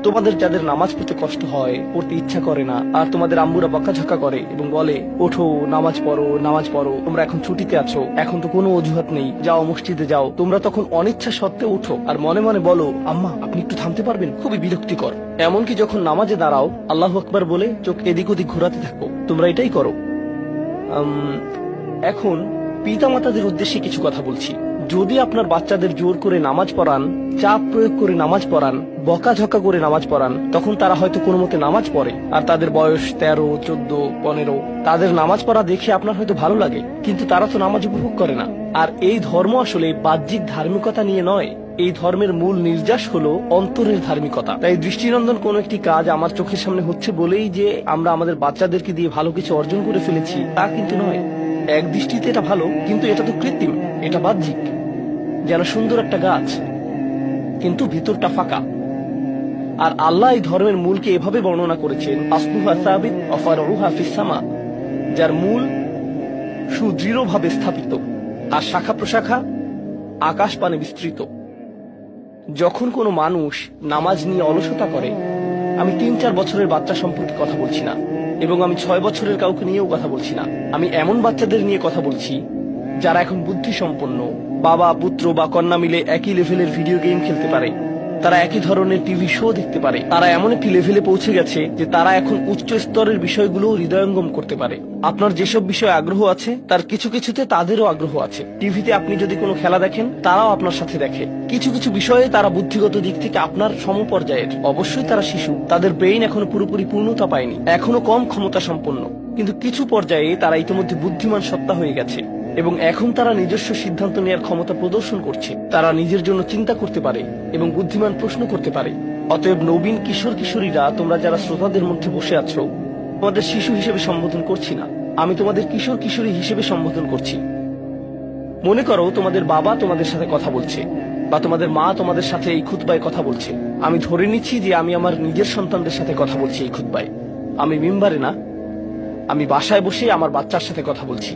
তোমাদের যাদের নামাজ পড়তে কষ্ট হয়, পড়তে ইচ্ছা করে না, আর তোমাদের আম্মুরা বকাঝকা করে এবং বলে ওঠো নামাজ পড়ো নামাজ পড়ো, তোমরা এখন ছুটিতে আছো, এখন তো কোনো অজুহাত নেই, যাও মসজিদে যাও, তোমরা তখন অনিচ্ছা সত্ত্বেও উঠো আর মনে মনে বলো আম্মা আপনি একটু থামতে পারবেন, খুবই বিরক্তিকর। এমনকি যখন নামাজে দাঁড়াও আল্লাহু আকবার বলে চোখ এদিক ওদিক ঘোরাতে থাকো, তোমরা এটাই করো। এখন পিতামাতাদের উদ্দেশ্যে কিছু কথা বলছি। যদি আপনার বাচ্চাদের জোর করে নামাজ পড়ান, চাপ প্রয়োগ করে নামাজ পড়ান, বকাঝকা করে নামাজ পড়ান, তখন তারা হয়তো কোনো মতে নামাজ পড়ে, আর তাদের বয়স 13, 14, 15, তাদের নামাজ পড়া দেখে আপনার হয়তো ভালো লাগে, কিন্তু তারা তো নামাজ উপভোগ করে না। আর এই ধর্ম আসলে বাহ্যিক ধার্মিকতা নিয়ে নয়, এই ধর্মের মূল নির্যাস হলো অন্তরের ধার্মিকতা। তাই দৃষ্টিনন্দন কোন একটি কাজ আমার চোখের সামনে হচ্ছে বলেই যে আমরা আমাদের বাচ্চাদেরকে দিয়ে ভালো কিছু অর্জন করে ফেলেছি তা কিন্তু নয়। এক দৃষ্টিতে এটা ভালো, কিন্তু এটা তো কৃত্রিম, এটা বাহ্যিক, যেন সুন্দর একটা গাছ কিন্তু ভিতরটা ফাঁকা। আর আল্লাহ এই ধর্মের মূলকে এভাবে বর্ণনা করেছেন, আসলুহা সাবিত ওয়া ফারউহা ফিস সামা, যার মূল সুদৃঢ়ভাবে স্থাপিত আর শাখা প্রশাখা আকাশ পানে বিস্তৃত। যখন কোনো মানুষ নামাজ নিয়ে অলসতা করে, আমি 3-4 বছরের বাচ্চা সম্পর্কে কথা বলছি না, এবং আমি 6 বছরের কাউকে নিয়েও কথা বলছি না, আমি এমন বাচ্চাদের নিয়ে কথা বলছি যারা এখন বুদ্ধি সম্পন্ন, বাবা পুত্র বা কন্যা মিলে একই লেভেলের ভিডিও গেম খেলতে পারে, তারা একই ধরনের টিভি শো দেখতে পারে, তারা এমন একটি লেভেলে পৌঁছে গেছে যে তারা এখন উচ্চ স্তরের বিষয়গুলো হৃদয়ঙ্গম করতে পারে। আপনার যেসব বিষয়ে আগ্রহ আছে তার কিছু কিছুতে তাদেরও আগ্রহ আছে। টিভিতে আপনি যদি কোনো খেলা দেখেন, তারাও আপনার সাথে দেখে। কিছু কিছু বিষয়ে তারা বুদ্ধিগত দিক থেকে আপনার সমপর্যায়ের। অবশ্যই তারা শিশু, তাদের ব্রেইন এখনো পুরোপুরি পূর্ণতা পায়নি, এখনো কম ক্ষমতা সম্পন্ন, কিন্তু কিছু পর্যায়ে তারা ইতিমধ্যে বুদ্ধিমান সত্তা হয়ে গেছে এবং এখন তারা নিজস্ব সিদ্ধান্ত নেওয়ার ক্ষমতা প্রদর্শন করছে। তারা নিজের জন্য চিন্তা করতে পারে এবং বুদ্ধিমান প্রশ্ন করতে পারে। অতএব নবীন কিশোর কিশোরীরা, তোমরা যারা শ্রোতাদের মধ্যে বসে আছো, তোমাদের শিশু হিসেবে সম্বোধন করছি না, আমি তোমাদের কিশোর কিশোরী হিসেবে সম্বোধন করছি। মনে করো তোমাদের বাবা তোমাদের সাথে কথা বলছে, বা তোমাদের মা তোমাদের সাথে এই খুতবায় কথা বলছে। আমি ধরে নিচ্ছি যে আমি আমার নিজের সন্তানদের সাথে কথা বলছি এই খুতবায়, আমি মিম্বারে না, আমি বাসায় বসে আমার বাচ্চার সাথে কথা বলছি।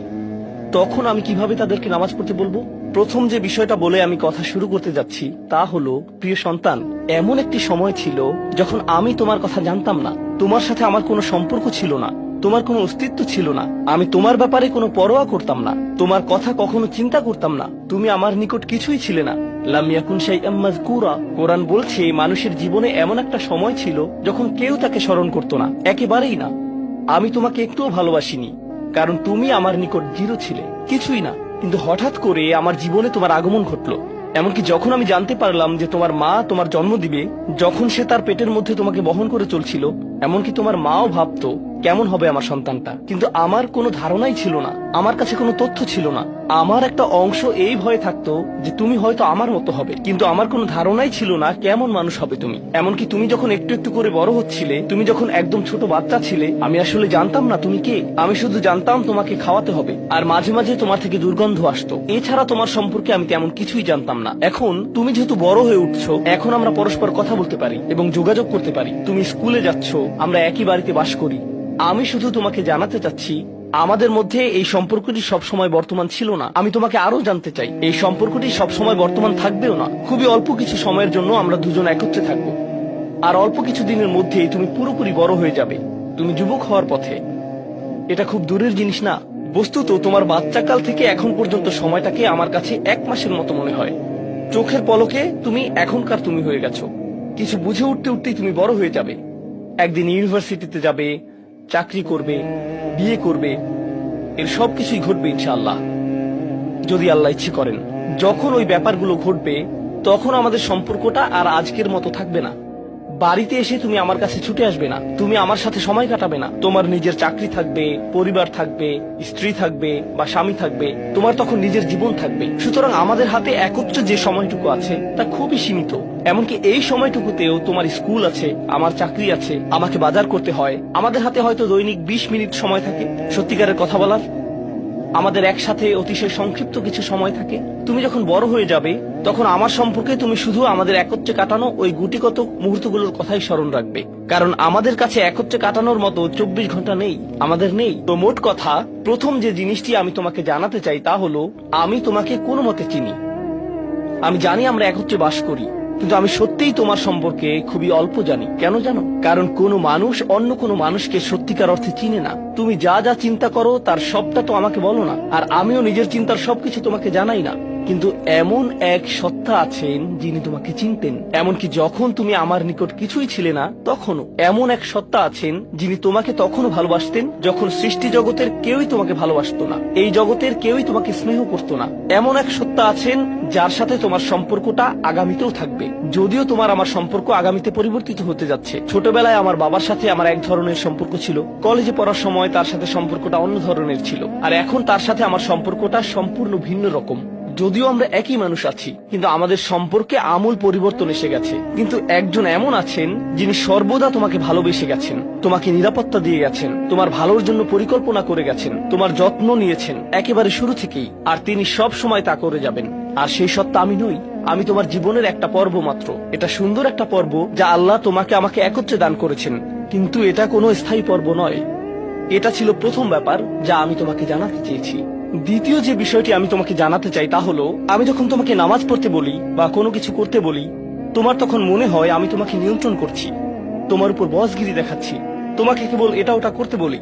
তখন আমি কিভাবে তাদেরকে নামাজ পড়তে বলবো? প্রথম যে বিষয়টা বলে আমি কথা শুরু করতে যাচ্ছি তা হলো, প্রিয় সন্তান, এমন একটি সময় ছিল যখন আমি তোমার কথা জানতাম না, তোমার সাথে আমার কোনো সম্পর্ক ছিল না, তোমার কোনো অস্তিত্ব ছিল না, আমি তোমার ব্যাপারে কোনো পরোয়া করতাম না, তোমার কথা কখনো চিন্তা করতাম না, তুমি আমার নিকট কিছুই ছিলে না। লাম ইয়াকুন শাইআম মাযকুরা। কোরআন বলছে মানুষের জীবনে এমন একটা সময় ছিল যখন কেউ তাকে স্মরণ করতো না, একেবারেই না। আমি তোমাকে একটুও ভালোবাসিনি, কারণ তুমি আমার নিকট জিরো ছিলে, কিছুই না। কিন্তু হঠাৎ করে আমার জীবনে তোমার আগমন ঘটলো। এমনকি যখন আমি জানতে পারলাম যে তোমার মা তোমার জন্ম দিবে, যখন সে তার পেটের মধ্যে তোমাকে বহন করে চলছিল, এমনকি তোমার মাও ভাবতো কেমন হবে আমার সন্তানটা, কিন্তু আমার কোনো ধারণাই ছিল না, আমার কাছে কোনো তথ্য ছিল না। আমার একটা অংশ এই ভয়ে থাকতো যে তুমি হয়তো আমার মতো হবে, কিন্তু আমার কোনো ধারণাই ছিল না কেমন মানুষ হবে তুমি। এমনকি তুমি যখন একটু একটু করে বড় হচ্ছিলে, তুমি যখন একদম ছোট বাচ্চা ছিলে, আমি আসলে জানতাম না তুমি কে। আমি শুধু জানতাম তোমাকে খাওয়াতে হবে, আর মাঝে মাঝে তোমার থেকে দুর্গন্ধ আসতো। এছাড়া তোমার সম্পর্কে আমি তেমন কিছুই জানতাম না। এখন তুমি যেহেতু বড় হয়ে উঠছো, এখন আমরা পরস্পর কথা বলতে পারি এবং যোগাযোগ করতে পারি। তুমি স্কুলে যাচ্ছ, আমরা একই বাড়িতে বাস করি। আমি শুধু তোমাকে জানাতে চাচ্ছি, আমাদের মধ্যে এই সম্পর্কটি সবসময় বর্তমান ছিল না। আমি তোমাকে আরো জানতে চাই, এই সম্পর্কটি সবসময় বর্তমান থাকবেও না। খুবই অল্প কিছু সময়ের জন্য আমরা দুজন একত্রে থাকবো, আর অল্প কিছু দিনের মধ্যেই তুমি পুরোপুরি বড় হয়ে যাবে, তুমি যুবক হওয়ার পথে। এটা খুব দূরের জিনিস না। বস্তুত তোমার বাচ্চাকাল থেকে এখন পর্যন্ত সময়টাকে আমার কাছে 1 মাসের মতো মনে হয়। চোখের পলকে তুমি এখনকার তুমি হয়ে গেছো। কিছু বুঝে উঠতে উঠতেই তুমি বড় হয়ে যাবে। একদিন ইউনিভার্সিটিতে যাবে, চাকরি করবে, বিয়ে করবে, এর সবকিছুই ঘটবে ইনশাআল্লাহ, যদি আল্লাহ ইচ্ছে করেন। যখন ওই ব্যাপারগুলো ঘটবে, তখন আমাদের সম্পর্কটা আর আজকের মতো থাকবে না। বাড়িতে এসে তুমি আমার কাছে ছুটে আসবে না, তুমি আমার সাথে সময় কাটাবে না। তোমার নিজের চাকরি থাকবে, পরিবার থাকবে, স্ত্রী থাকবে বা স্বামী থাকবে, তোমার তখন নিজের জীবন থাকবে। সুতরাং আমাদের হাতে একত্রে যে সময়টুকু আছে তা খুবই সীমিত। এমনকি এই সময়টুকুতেও তোমার স্কুল আছে, আমার চাকরি আছে, আমাকে বাজার করতে হয়। আমাদের হাতে হয়তো দৈনিক 20 মিনিট সময় থাকে সত্যিকারের কথা বলার। আমাদের একসাথে অতিশয় সংক্ষিপ্ত কিছু সময় থাকে। তুমি যখন বড় হয়ে যাবে, তখন আমার সম্পর্কে তুমি শুধু আমাদের একত্রে কাটানো ওই গুটিগত মুহূর্তগুলোর কথাই স্মরণ রাখবে, কারণ আমাদের কাছে একত্রে কাটানোর মতো 24 ঘন্টা নেই, আমাদের নেই। তো মোট কথা, প্রথম যে জিনিসটি আমি তোমাকে জানাতে চাই তা হলো, আমি তোমাকে কোনো মতে চিনি। আমি জানি আমরা একত্রে বাস করি, কিন্তু আমি সত্যিই তোমার সম্পর্কে খুবই অল্প জানি। কেন জানো? কারণ কোনো মানুষ অন্য কোনো মানুষকে সত্যিকার অর্থে চিনে না। তুমি যা যা চিন্তা করো তার সবটা তো আমাকে বলো না, আর আমিও নিজের চিন্তার সবকিছু তোমাকে জানাই না। কিন্তু এমন এক সত্তা আছেন যিনি তোমাকে চিনতেন, এমনকি যখন তুমি আমার নিকট কিছুই ছিলে না তখনও। এমন এক সত্তা আছেন যিনি তোমাকে তখনও ভালোবাসতেন যখন সৃষ্টি জগতের কেউই তোমাকে ভালোবাসতো না, এই জগতের কেউই তোমাকে স্নেহ করতো না। এমন এক সত্তা আছেন যার সাথে তোমার সম্পর্কটা আগামীতেও থাকবে, যদিও তোমার আমার সম্পর্ক আগামীতে পরিবর্তিত হতে যাচ্ছে। ছোটবেলায় আমার বাবার সাথে আমার এক ধরনের সম্পর্ক ছিল, কলেজে পড়ার সময় তার সাথে সম্পর্কটা অন্য ধরনের ছিল, আর এখন তার সাথে আমার সম্পর্কটা সম্পূর্ণ ভিন্ন রকম। যদিও আমরা একই মানুষ আছি, কিন্তু আমাদের সম্পর্কে আমূল পরিবর্তন এসে গেছে। কিন্তু একজন এমন আছেন যিনি সর্বদা তোমাকে ভালোবেসে গেছেন, তোমাকে নিরাপত্তা দিয়ে গেছেন, তোমার ভালোর জন্য পরিকল্পনা করে গেছেন, তোমার যত্ন নিয়েছেন একেবারে শুরু থেকেই, আর তিনি সব সময় তা করে যাবেন। আর সেই সত্তা আমি নই, আমি তোমার জীবনের একটা পর্ব মাত্র। এটা সুন্দর একটা পর্ব যা আল্লাহ তোমাকে আমাকে একত্রে দান করেছেন, কিন্তু এটা কোনো স্থায়ী পর্ব নয়। এটা ছিল প্রথম ব্যাপার যা আমি তোমাকে জানাতে চেয়েছি। দ্বিতীয় যে বিষয়টি আমি তোমাকে জানাতে চাই তা হলো, আমি যখন তোমাকে নামাজ পড়তে বলি বা কোনো কিছু করতে বলি, তোমার তখন মনে হয় আমি তোমাকে নিয়ন্ত্রণ করছি, তোমার উপর বসগিরি দেখাচ্ছি, তোমাকে কেবল এটা ওটা করতে বলি।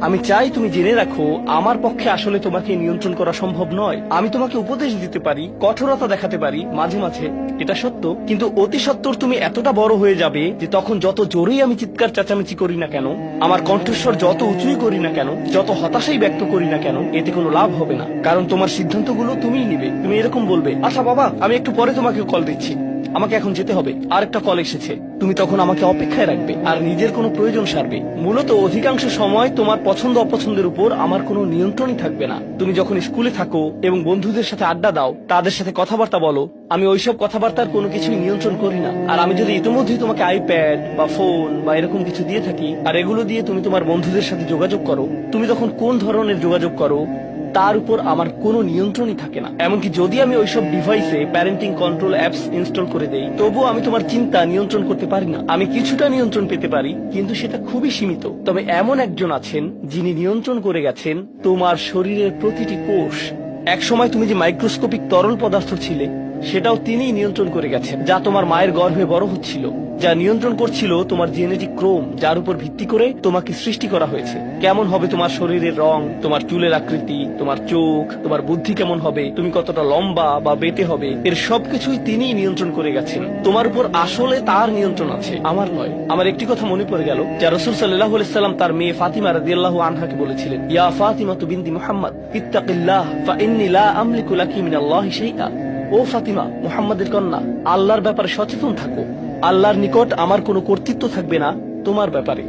আমি চাই তুমি জেনে রাখো, আমার পক্ষে আসলে তোমাকে নিয়ন্ত্রণ করা সম্ভব নয়। আমি তোমাকে উপদেশ দিতে পারি, কঠোরতা দেখাতে পারি মাঝে মাঝে, এটা সত্য, কিন্তু অতি সত্বর তুমি এতটা বড় হয়ে যাবে যে তখন যত জোরেই আমি চিৎকার চেঁচামেচি করি না কেন, আমার কণ্ঠস্বর যত উঁচুই করি না কেন, যত হতাশাই ব্যক্ত করি না কেন, এতে কোনো লাভ হবে না। কারণ তোমার সিদ্ধান্তগুলো তুমিই নিবে। তুমি এরকম বলবে, আচ্ছা বাবা আমি একটু পরে তোমাকে কল দিচ্ছি, আমাকে এখন যেতে হবে, আরেকটা কল এসেছে। তুমি তখন আমাকে অপেক্ষায় রাখবে আর নিজের কোনো প্রয়োজন সারবে। মূলত অধিকাংশ সময় তোমার পছন্দ অপছন্দের উপর আমার কোনো নিয়ন্ত্রণই থাকবে না। তুমি যখন স্কুলে থাকো এবং বন্ধুদের সাথে আড্ডা দাও, তাদের সাথে কথাবার্তা বলো, আমি ওইসব কথাবার্তার কোনো কিছুই নিয়ন্ত্রণ করি না। আর আমি যদি ইতিমধ্যেই তোমাকে আইপ্যাড বা ফোন বা এরকম কিছু দিয়ে থাকি, আর এগুলো দিয়ে তুমি তোমার বন্ধুদের সাথে যোগাযোগ করো, তুমি তখন কোন ধরনের যোগাযোগ করো তার উপর আমার কোনো নিয়ন্ত্রণই থাকে না। এমনকি যদি আমি ওইসব ডিভাইসে প্যারেন্টিং কন্ট্রোল অ্যাপস ইনস্টল করে দেই, তবুও আমি তোমার চিন্তা নিয়ন্ত্রণ করতে পারি না। আমি কিছুটা নিয়ন্ত্রণ পেতে পারি, কিন্তু সেটা খুবই সীমিত। তবে এমন একজন আছেন যিনি নিয়ন্ত্রণ করে গেছেন তোমার শরীরের প্রতিটি কোষ। এক সময় তুমি যে মাইক্রোস্কোপিক তরল পদার্থ ছিলে, সেটাও তিনিই নিয়ন্ত্রণ করে গেছেন, যা তোমার মায়ের গর্ভে বড় হচ্ছিল, যা নিয়ন্ত্রণ করছিল তোমার জেনেটিক ক্রোম, যার উপর ভিত্তি করে তোমাকে সৃষ্টি করা হয়েছে। কেমন হবে তোমার শরীরের রং, তোমার চুলের আকৃতি, তোমার চোখ, তোমার বুদ্ধি কেমন হবে, তুমি কতটা লম্বা বা বেটে হবে, এর সবকিছুই তিনিই নিয়ন্ত্রণ করে গেছেন। তোমার উপর আসলে তার নিয়ন্ত্রণ আছে, আমার নয়। আমার একটি কথা মনে পড়ে গেল, যা রাসূল সাল্লাল্লাহু আলাইহি সাল্লাম তার মেয়ে ফাতিমা রাদিয়াল্লাহু আনহাকে বলেছিলেন, ইয়া ফাতিমা বিনতি মুহাম্মদ ইত্তাকিল্লাহ ফা ইন্নী লা আমলিকু লাকি মিনাল্লাহি শাইআ। ও ফাতিমা, মুহাম্মাদের কন্যা, আল্লাহর ব্যাপারে সচেতন থাকো। আল্লাহর নিকট আমার কোনো কর্তৃত্ব থাকবে না তোমার ব্যাপারে।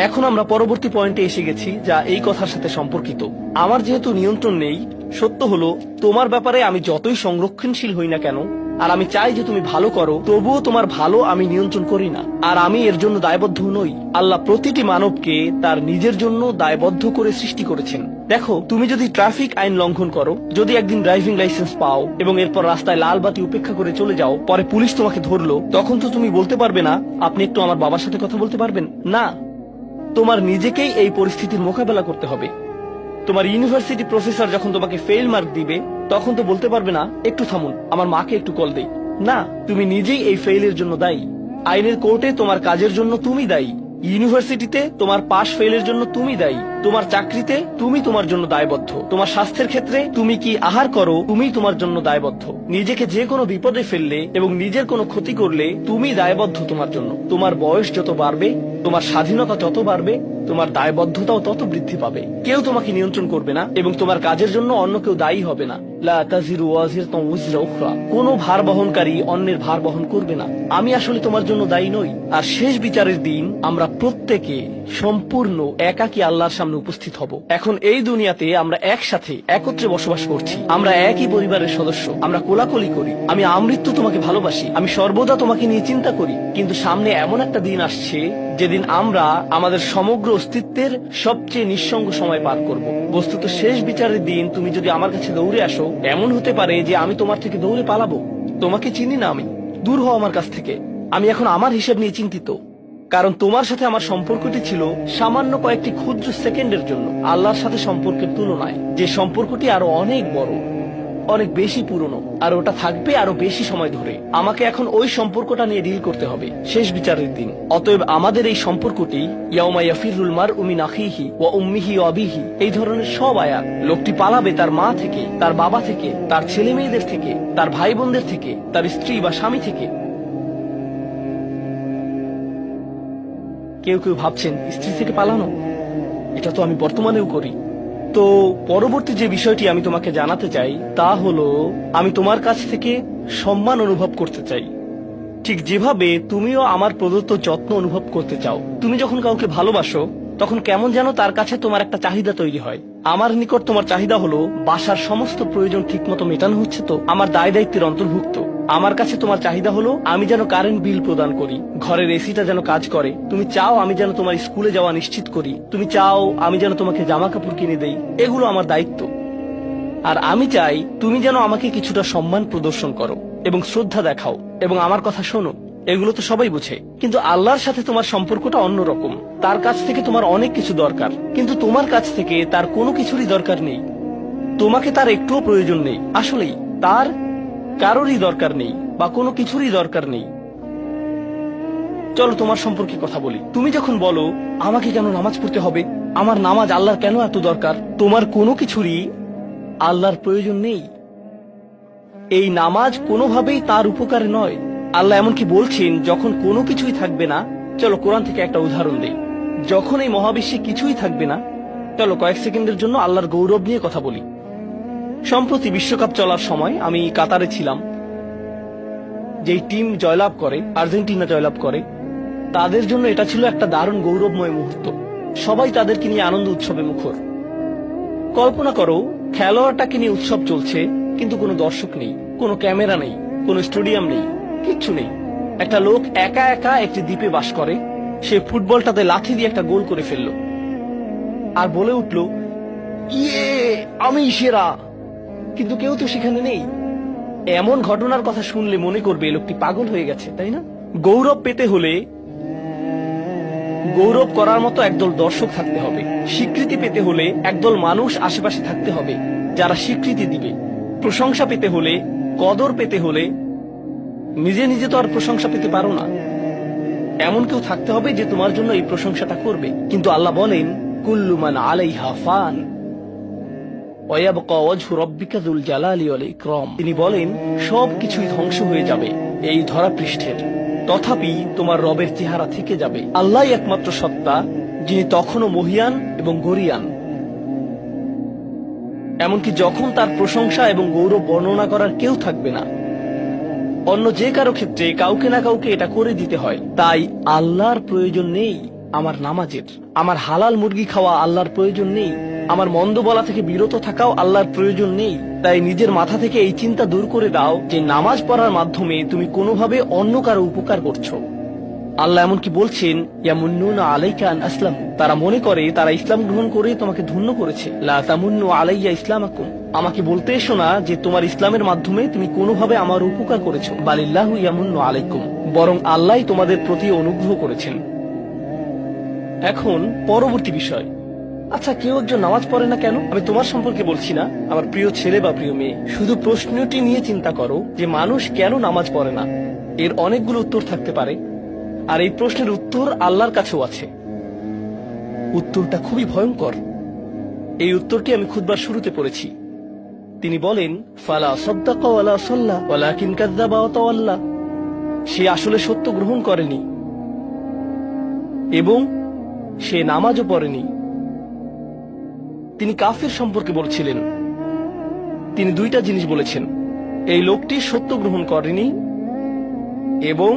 এখন আমরা পরবর্তী পয়েন্টে এসে গেছি, যা এই কথার সাথে সম্পর্কিত। আমার যেহেতু নিয়ন্ত্রণ নেই, সত্য হলো তোমার ব্যাপারে আমি যতই সংরক্ষণশীল হই না কেন, আর আমি চাই যে তুমি ভালো করো, তবুও তোমার ভালো আমি নিয়ন্ত্রণ করি না, আর আমি এর জন্য দায়বদ্ধ নই। আল্লাহ প্রতিটি মানবকে তার নিজের জন্য দায়বদ্ধ করে সৃষ্টি করেছেন। দেখো, তুমি যদি ট্রাফিক আইন লঙ্ঘন করো, যদি একদিন ড্রাইভিং লাইসেন্স পাও এবং এরপর রাস্তায় লাল বাতি উপেক্ষা করে চলে যাও, পরে পুলিশ তোমাকে ধরলো, তখন তো তুমি বলতে পারবে না, আপনি একটু আমার বাবার সাথে কথা বলতে পারবেন না। তোমার নিজেকেই এই পরিস্থিতির মোকাবেলা করতে হবে। তোমার ইউনিভার্সিটি প্রফেসর যখন তোমাকে ফেল মার্ক দিবে, তখন তো বলতে পারবে না, একটু থামুন, আমার মাকে একটু কল দেই। না, তুমি নিজেই এই ফেইলের জন্য দায়ী। আইনের কোর্টে তোমার কাজের জন্য তুমি দায়ী, ইউনিভার্সিটিতে তোমার পাশ ফেলের জন্য তুমি দায়ী, তোমার চাকরিতে তুমি তোমার জন্য দায়বদ্ধ, তোমার স্বাস্থ্যের ক্ষেত্রে তুমি কি আহার করো তুমি তোমার জন্য দায়বদ্ধ। নিজেকে যে কোনো বিপদে ফেললে এবং নিজের কোনো ক্ষতি করলে তুমি দায়বদ্ধ তোমার জন্য। তোমার বয়স যত বাড়বে, তোমার স্বাধীনতা যত বাড়বে, তোমার দায়বদ্ধতাও তত বৃদ্ধি পাবে। কেউ তোমাকে নিয়ন্ত্রণ করবে না এবং তোমার কাজের জন্য অন্য কেউ দায়ী হবে না। লা তাজিরু ওয়াজিরাতুন উযরা উখরা, কোনো ভার বহনকারী অন্যের ভার বহন করবে না। আমি আসলে তোমার জন্য দায়ী নই। আর শেষ বিচারের দিন আমরা প্রত্যেকে সম্পূর্ণ একাকী আল্লাহর সামনে উপস্থিত হব। এখন এই দুনিয়াতে আমরা একসাথে একত্রে বসবাস করছি, আমরা একই পরিবারের সদস্য, আমরা কোলাকুলি করি, আমি আমৃত্যু তোমাকে ভালোবাসি, আমি সর্বদা তোমাকে নিয়ে চিন্তা করি। কিন্তু সামনে এমন একটা দিন আসছে যেদিন আমরা আমাদের সমগ্র অস্তিত্বের সবচেয়ে নিঃসঙ্গ সময় পার করব। বস্তুত শেষ বিচারের দিন তুমি যদি আমার কাছে দৌড়ে আসো, এমন হতে পারে যে আমি তোমার থেকে দৌড়ে পালাবো। তোমাকে চিনি না আমি, দূর হও আমার কাছ থেকে। আমি এখন আমার হিসেব নিয়ে চিন্তিত, কারণ তোমার সাথে আমার সম্পর্কটি ছিল সামান্য কয়েকটি ক্ষুদ্র সেকেন্ডের জন্য আল্লাহর সাথে সম্পর্কের তুলনায়, যে সম্পর্কটি আরো অনেক বড়। অনেক বেশি পুরনো, আর ওটা থাকবে আরো বেশি সময় ধরে। আমাকে এখন ওই সম্পর্কটা নিয়ে ডিল করতে হবে শেষ বিচারের দিন। অতএব আমাদের এই সম্পর্কটি ইয়াউমা ইয়াফিরুল মারউ মিন আখিহি ওয়া উম্মিহি ওয়া আবিহি, এই ধরনের সব আয়াত। লোকটি পালাবে তার মা থেকে, তার বাবা থেকে, তার ছেলে মেয়েদের থেকে, তার ভাই বোনদের থেকে, তার স্ত্রী বা স্বামী থেকে। কেউ কেউ ভাবছেন স্ত্রী থেকে পালানো, এটা তো আমি বর্তমানেও করি। তো পরবর্তী যে বিষয়টি আমি তোমাকে জানাতে চাই তা হলো, আমি তোমার কাছ থেকে সম্মান অনুভব করতে চাই, ঠিক যেভাবে তুমিও আমার প্রদত্ত যত্ন অনুভব করতে চাও। তুমি যখন কাউকে ভালোবাসো তখন কেমন যেন তার কাছে তোমার একটা চাহিদা তৈরি হয়। আমার নিকট তোমার চাহিদা হলো বাসার সমস্ত প্রয়োজন ঠিকমতো মেটানো হচ্ছে তো, আমার দায় দায়িত্বের অন্তর্ভুক্ত। আমার কাছে তোমার চাহিদা হলো আমি যেন কারেন্ট বিল প্রদান করি, ঘরের এসিটা যেন কাজ করে। তুমি চাও আমি যেন তোমার স্কুলে যাওয়া নিশ্চিত করি, তুমি চাও আমি যেন তোমাকে জামা কাপড় কিনে দেই। এগুলো আমার দায়িত্ব। আর আমি চাই তুমি যেন আমাকে কিছুটা সম্মান প্রদর্শন করো এবং শ্রদ্ধা দেখাও এবং আমার কথা শোনো। এগুলো তো সবাই বুঝে, কিন্তু আল্লাহর সাথে তোমার সম্পর্কটা অন্যরকম। তার কাছ থেকে তোমার অনেক কিছু দরকার, কিন্তু তোমার কাছ থেকে তার কোনো কিছুরই দরকার নেই। তোমাকে তার একটুও প্রয়োজন নেই। আসলেই তার কারোরই দরকার নেই বা কোনো কিছুরই দরকার নেই। চলো তোমার সম্পর্কে কথা বলি। তুমি যখন বলো আমাকে কেন নামাজ পড়তে হবে, আমার নামাজ আল্লাহর কেন এত দরকার, তোমার কোনো কিছুরই আল্লাহর প্রয়োজন নেই। এই নামাজ কোনোভাবেই তার উপকারে নয়। আল্লাহ এমনকি বলছেন যখন কোনো কিছুই থাকবে না, চলো কোরআন থেকে একটা উদাহরণ দেই। যখন এই মহাবিশ্বে কিছুই থাকবে না, চলো কয়েক সেকেন্ডের জন্য আল্লাহর গৌরব নিয়ে কথা বলি। সম্প্রতি বিশ্বকাপ চলার সময় আমি কাতারে ছিলাম। যেই টিম জয়লাভ করে, আর্জেন্টিনা জয়লাভ করে, তাদের জন্য এটা ছিল একটা দারুণ গৌরবময় মুহূর্ত। সবাই তাদেরকে নিয়ে আনন্দ উৎসবে মুখর। কল্পনা করো খেলোয়াড়টাকে নিয়ে উৎসব চলছে, কিন্তু কোনো দর্শক নেই, কোনো ক্যামেরা নেই, কোনো স্টেডিয়াম নেই, কিচ্ছু নেই। একটা লোক একা একা একটি দ্বীপে বাস করে, সে ফুটবলটাতে লাথি দিয়ে একটা গোল করে ফেলল আর বলে উঠল, ইয়ে আমি সেরা। কিন্তু কেউ তো সেখানে নেই। এমন ঘটনার কথা শুনলে মনে করবে লোকটি পাগল হয়ে গেছে, তাই না? গৌরব পেতে হলে গৌরব করার মতো একদল দর্শক থাকতে হবে। স্বীকৃতি পেতে হলে একদল মানুষ আশেপাশে থাকতে হবে যারা স্বীকৃতি দিবে। প্রশংসা পেতে হলে, কদর পেতে হলে নিজে নিজে তো আর প্রশংসা পেতে পারো না। এমন কেউ থাকতে হবে যে তোমার জন্য এই প্রশংসাটা করবে। কিন্তু আল্লাহ বলেন, কুল্লু মান আলাইহা ফান ওয়া ইয়াবকা ওয়াজহু রাব্বিকা যুল জালালি ওয়াল ইকরাম। তিনি বলেন সবকিছুই ধ্বংস হয়ে যাবে এই ধরা পৃষ্ঠের, তথাপি তোমার রবের চেহারা থেকে যাবে। আল্লাহই একমাত্র সত্তা যিনি তখনও মহিয়ান এবং গরিয়ান। এমনকি যখন তার প্রশংসা এবং গৌরব বর্ণনা করার কেউ থাকবে না, অন্য যে কারো ক্ষেত্রে কাউকে না কাউকে এটা করে দিতে হয়। তাই আল্লাহর প্রয়োজন নেই আমার নামাজের, আমার হালাল মুরগি খাওয়া আল্লাহর প্রয়োজন নেই, আমার মন্দ বলা থেকে বিরত থাকাও আল্লাহর প্রয়োজন নেই। তাই নিজের মাথা থেকে এই চিন্তা দূর করে দাও যে নামাজ পড়ার মাধ্যমে তুমি কোনোভাবে অন্য কারো উপকার করছো। আল্লাহ এমনকি বলছেন, ইয়ামুন্নুনা আলাইকা আন আসলামু, তারা মনে করে তারা ইসলাম গ্রহণ করে তোমাকে ধন্য করেছে। লা তামুন্নু আলাইয়া ইসলামাকুম, আমাকে বলতে এসো না যে তোমার ইসলামের মাধ্যমে তুমি কোনোভাবে আমার উপকার করেছো। বালিল্লাহু ইয়ামুন্নু আলাইকুম, বরং আল্লাহই তোমাদের প্রতি অনুগ্রহ করেছেন। এখন পরবর্তী বিষয়, আচ্ছা কেউ একজন নামাজ পড়ে না কেন? আমি তোমার সম্পর্কে বলছি না, আমার প্রিয় ছেলে বা প্রিয় মেয়ে। শুধু প্রশ্নটি নিয়ে চিন্তা করো যে মানুষ কেন নামাজ পড়ে না। এর অনেকগুলো উত্তর থাকতে পারে, আর এই প্রশ্নের উত্তর আল্লাহর কাছেও আছে। উত্তরটা খুবই ভয়ঙ্কর। এই উত্তরটি আমি খুতবার শুরুতে পড়েছি। তিনি বলেন, ফালা সাদ্দাকা ওয়ালা সাল্লা ওয়ালাকিন কাযযাবা ওয়া তাওয়াল্লা। সে আসলে সত্য গ্রহণ করেনি এবং সে নামাজও পড়েনি। তিনি কাফির সম্পর্কে বলছিলেন। তিনি দুইটা জিনিস বলেছেন, এই লোকটি সত্য গ্রহণ করেনি এবং